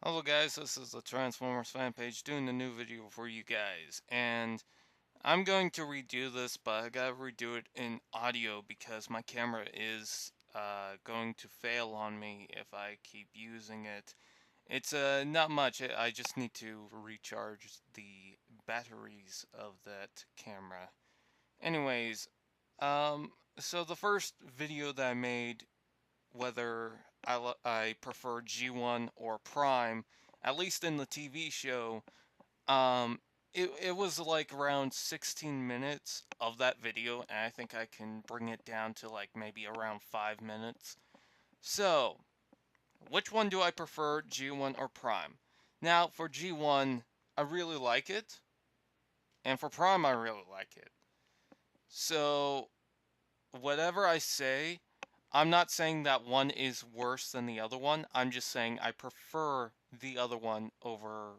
Hello guys, this is the Transformers fan page doing a new video for you guys, and I'm going to redo this, but I gotta redo it in audio because my camera is going to fail on me if I keep using it. It's not much, I just need to recharge the batteries of that camera. Anyways, so the first video that I made, whether I prefer G1 or Prime, at least in the TV show, um, it was like around 16 minutes of that video, and I think I can bring it down to like maybe around 5 minutes. So, which one do I prefer, G1 or Prime? Now, for G1, I really like it, and for Prime, I really like it. So, whatever I say, I'm not saying that one is worse than the other one. I'm just saying I prefer the other one over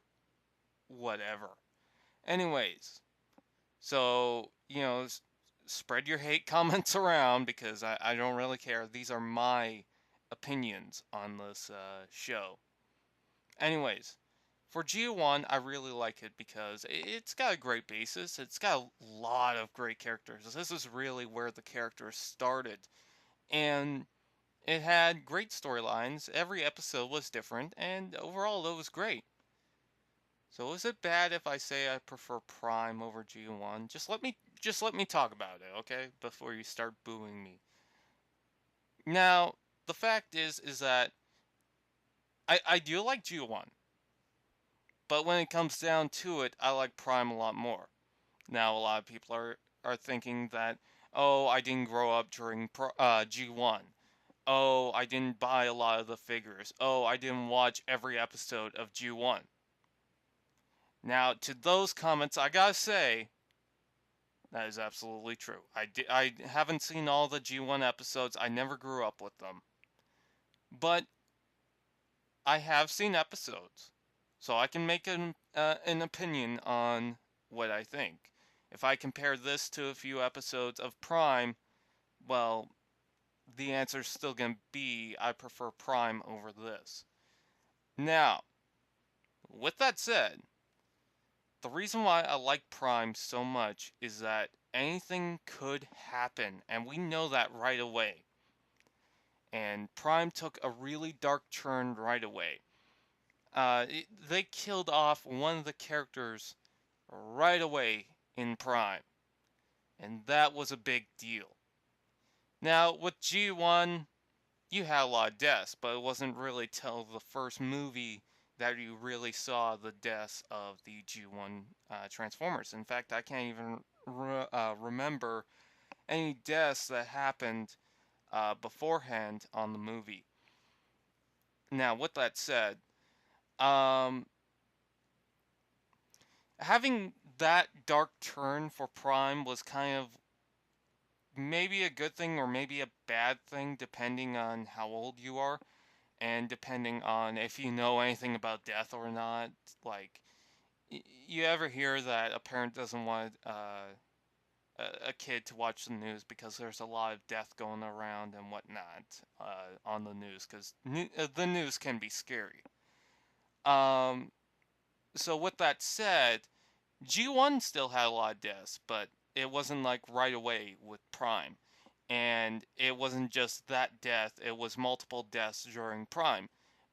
whatever. Anyways, so, spread your hate comments around because I don't really care. These are my opinions on this show. Anyways, for G1, I really like it because it's got a great basis. It's got a lot of great characters. This is really where the characters started. And it had great storylines, every episode was different, and overall it was great. So is it bad if I say I prefer Prime over G1? Just let me talk about it, okay? Before you start booing me. Now, the fact is that I do like G1, but when it comes down to it, I like Prime a lot more. Now, a lot of people are thinking that, oh, I didn't grow up during G1. Oh, I didn't buy a lot of the figures. Oh, I didn't watch every episode of G1. Now, to those comments, I gotta say, that is absolutely true. I haven't seen all the G1 episodes. I never grew up with them. But I have seen episodes. So I can make an opinion on what I think. If I compare this to a few episodes of Prime, well, the answer's still gonna be I prefer Prime over this. Now, with that said, the reason why I like Prime so much is that anything could happen, and we know that right away. And Prime took a really dark turn right away. They killed off one of the characters right away in Prime, and that was a big deal. Now, with G1, you had a lot of deaths, but it wasn't really till the first movie that you really saw the deaths of the G1 Transformers. In fact, I can't even remember any deaths that happened beforehand on the movie. Now, with that said, um, having that dark turn for Prime was kind of maybe a good thing or maybe a bad thing, depending on how old you are. And depending on if you know anything about death or not. Like, you ever hear that a parent doesn't want a kid to watch the news because there's a lot of death going around and whatnot on the news, because the news can be scary. Um, so with that said, G1 still had a lot of deaths, but it wasn't like right away with Prime. And it wasn't just that death, it was multiple deaths during Prime.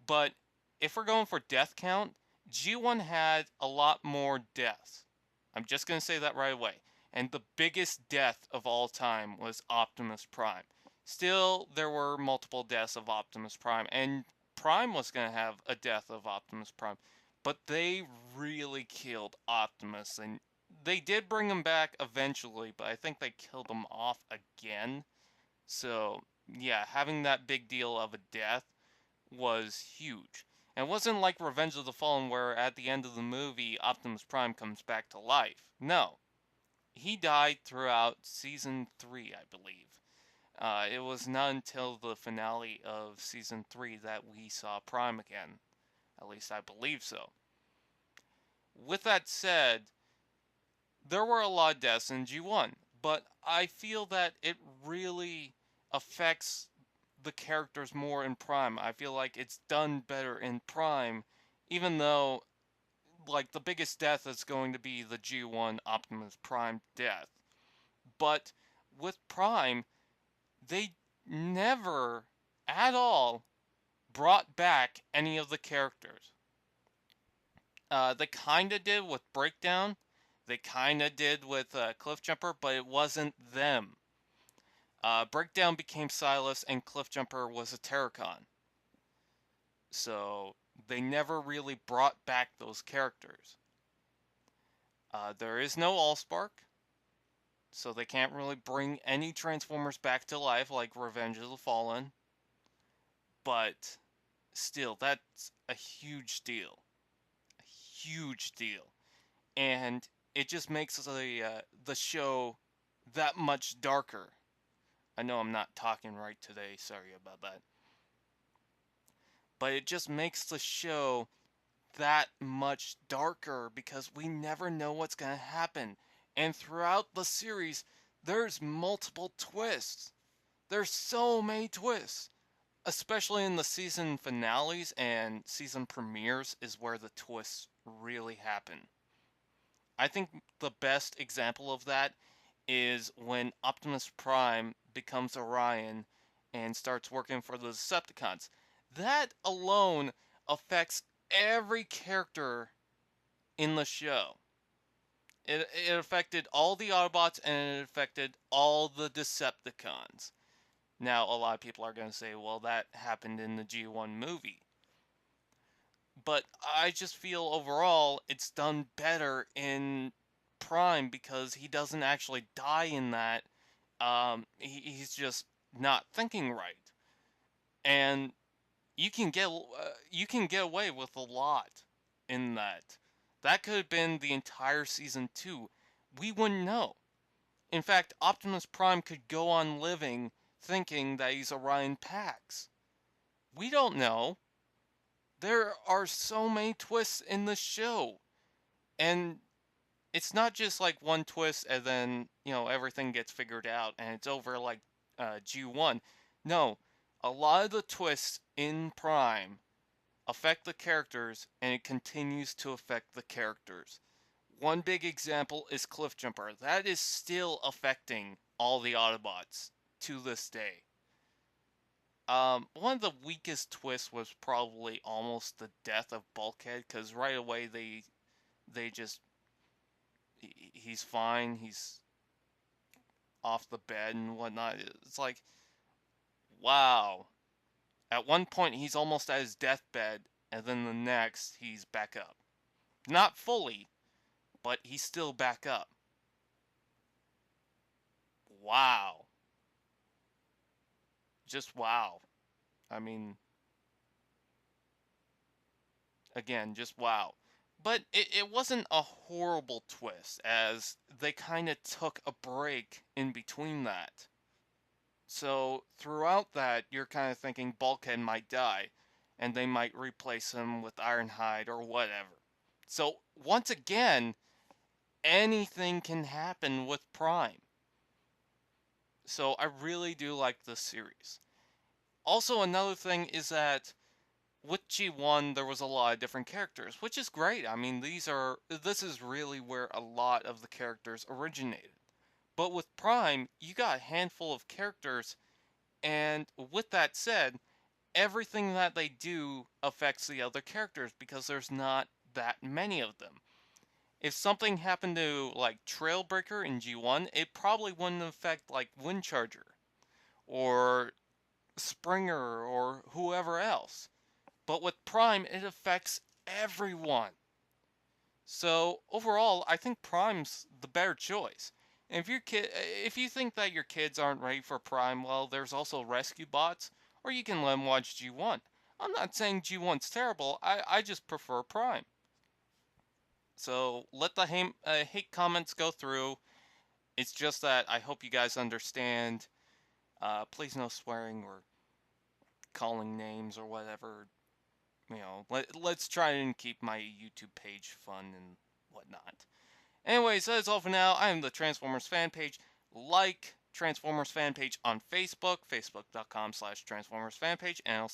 But if we're going for death count, G1 had a lot more deaths. I'm just going to say that right away. And the biggest death of all time was Optimus Prime. Still, there were multiple deaths of Optimus Prime, and Prime was going to have a death of Optimus Prime. But they really killed Optimus, and they did bring him back eventually, but I think they killed him off again. So, yeah, having that big deal of a death was huge. And it wasn't like Revenge of the Fallen where at the end of the movie Optimus Prime comes back to life. No. He died throughout season 3, I believe. It was not until the finale of season 3 that we saw Prime again. At least I believe so. With that said, there were a lot of deaths in G1, but I feel that it really affects the characters more in Prime. I feel like it's done better in Prime, Even though, like, the biggest death is going to be the G1 Optimus Prime death. But with Prime, they never at all brought back any of the characters. They kind of did with Breakdown. They kind of did with Cliffjumper, but it wasn't them. Breakdown became Silas, and Cliffjumper was a Terracon. So they never really brought back those characters. There is no Allspark, so they can't really bring any Transformers back to life like Revenge of the Fallen. But still, that's a huge deal. A huge deal. And it just makes the show that much darker. I know I'm not talking right today, sorry about that. But it just makes the show that much darker because we never know what's going to happen. And throughout the series, there's multiple twists. There's so many twists. Especially in the season finales and season premieres is where the twists really happen. I think the best example of that is when Optimus Prime becomes Orion and starts working for the Decepticons. That alone affects every character in the show. It affected all the Autobots and it affected all the Decepticons. Now, a lot of people are going to say, well, that happened in the G1 movie. But I just feel overall it's done better in Prime because he doesn't actually die in that. He's just not thinking right. And you can get away with a lot in that. That could have been the entire season 2. We wouldn't know. In fact, Optimus Prime could go on living thinking that he's Orion Pax. We don't know. There are so many twists in the show. And it's not just like one twist and then, everything gets figured out and it's over like G1. No, a lot of the twists in Prime affect the characters and it continues to affect the characters. One big example is Cliffjumper. That is still affecting all the Autobots to this day. One of the weakest twists was probably almost the death of Bulkhead, because right away they just he's fine, he's off the bed and whatnot. It's like, wow. At one point he's almost at his deathbed, and then the next he's back up. Not fully, but he's still back up. Wow. Just wow. I mean, again, just wow. But it wasn't a horrible twist, as they kind of took a break in between that. So throughout that, you're kind of thinking Bulkhead might die, and they might replace him with Ironhide or whatever. So once again, anything can happen with Prime. So I really do like this series. Also, another thing is that with G1 there was a lot of different characters, which is great. I mean, this is really where a lot of the characters originated. But with Prime, you got a handful of characters, and with that said, everything that they do affects the other characters because there's not that many of them. If something happened to like Trailbreaker in G1, it probably wouldn't affect like Windcharger or Springer or whoever else. But with Prime, it affects everyone. So overall, I think Prime's the better choice. And if you think that your kids aren't ready for Prime, well, there's also Rescue Bots, or you can let them watch G1. I'm not saying G1's terrible. I just prefer Prime. So let the hate comments go through. It's just that I hope you guys understand. Please no swearing or calling names or whatever. Let's try and keep my YouTube page fun and whatnot. Anyways, that is all for now. I am the Transformers fan page. Like Transformers fan page on Facebook, facebook.com/Transformers fan page, and I'll see